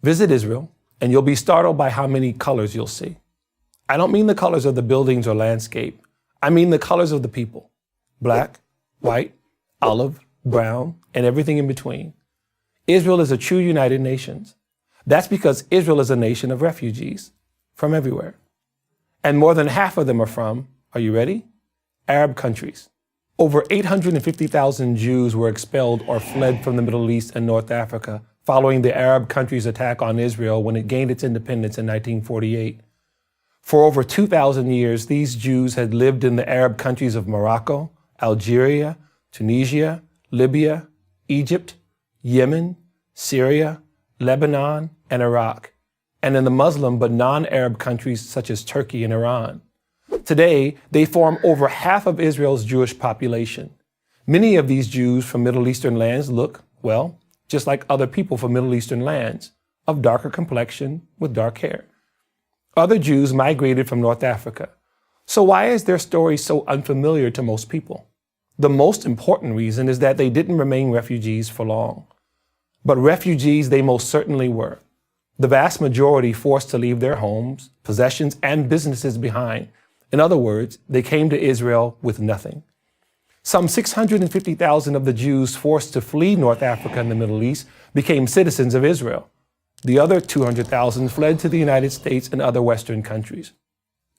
Visit Israel, and you'll be startled by how many colors you'll see. I don't mean the colors of the buildings or landscape. I mean the colors of the people. Black, white, olive, brown, and everything in between. Israel is a true United Nations. That's because Israel is a nation of refugees from everywhere. And more than half of them are from, are you ready? Arab countries. Over 850,000 Jews were expelled or fled from the Middle East and North Africa following the Arab countries' attack on Israel when it gained its independence in 1948. For over 2,000 years, these Jews had lived in the Arab countries of Morocco, Algeria, Tunisia, Libya, Egypt, Yemen, Syria, Lebanon, and Iraq, and in the Muslim but non-Arab countries such as Turkey and Iran. Today, they form over half of Israel's Jewish population. Many of these Jews from Middle Eastern lands look, well, just like other people from Middle Eastern lands, of darker complexion with dark hair. Other Jews migrated from North Africa. So why is their story so unfamiliar to most people? The most important reason is that they didn't remain refugees for long. But refugees they most certainly were. The vast majority forced to leave their homes, possessions, and businesses behind. In other words, they came to Israel with nothing. Some 650,000 of the Jews forced to flee North Africa and the Middle East became citizens of Israel. The other 200,000 fled to the United States and other Western countries.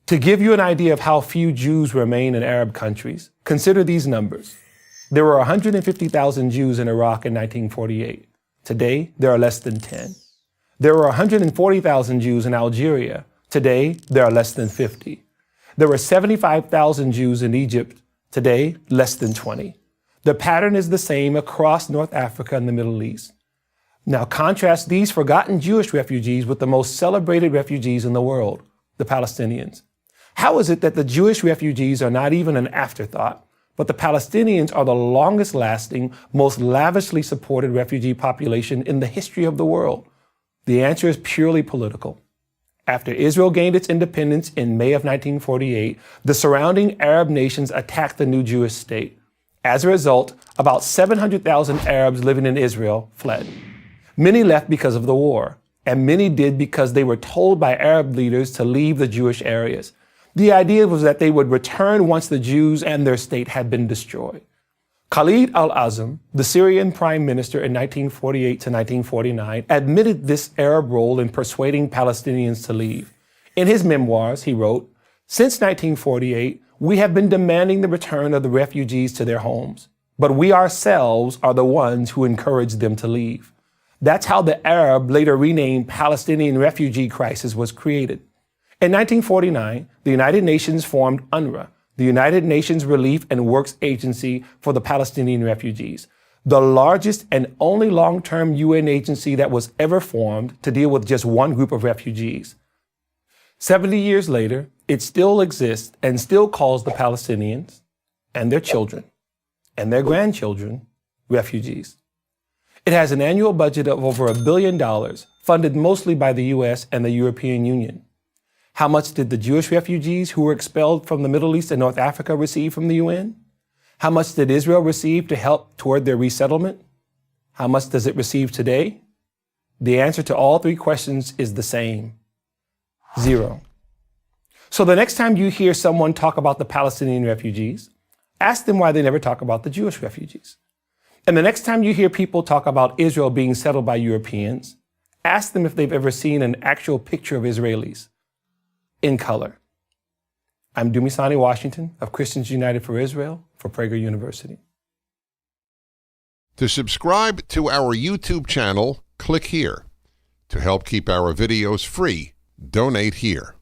To give you an idea of how few Jews remain in Arab countries, consider these numbers. There were 150,000 Jews in Iraq in 1948. Today, there are less than 10. There were 140,000 Jews in Algeria. Today, there are less than 50. There were 75,000 Jews in Egypt. Today, less than 20. The pattern is the same across North Africa and the Middle East. Now contrast these forgotten Jewish refugees with the most celebrated refugees in the world, the Palestinians. How is it that the Jewish refugees are not even an afterthought, but the Palestinians are the longest lasting, most lavishly supported refugee population in the history of the world? The answer is purely political. After Israel gained its independence in May of 1948, the surrounding Arab nations attacked the new Jewish state. As a result, about 700,000 Arabs living in Israel fled. Many left because of the war, and many did because they were told by Arab leaders to leave the Jewish areas. The idea was that they would return once the Jews and their state had been destroyed. Khalid al-Azam, the Syrian prime minister in 1948 to 1949, admitted this Arab role in persuading Palestinians to leave. In his memoirs, he wrote, "Since 1948, we have been demanding the return of the refugees to their homes, but we ourselves are the ones who encouraged them to leave." That's how the Arab, later renamed Palestinian refugee crisis was created. In 1949, the United Nations formed UNRWA, the United Nations Relief and Works Agency for the Palestinian refugees, the largest and only long-term UN agency that was ever formed to deal with just one group of refugees. 70 years later, it still exists and still calls the Palestinians and their children and their grandchildren refugees. It has an annual budget of over $1 billion, funded mostly by the US and the European Union. How much did the Jewish refugees who were expelled from the Middle East and North Africa receive from the UN? How much did Israel receive to help toward their resettlement? How much does it receive today? The answer to all three questions is the same: zero. So the next time you hear someone talk about the Palestinian refugees, ask them why they never talk about the Jewish refugees. And the next time you hear people talk about Israel being settled by Europeans, ask them if they've ever seen an actual picture of Israelis in color. I'm Dumisani Washington of Christians United for Israel for Prager University. To subscribe to our YouTube channel, click here. To help keep our videos free, donate here.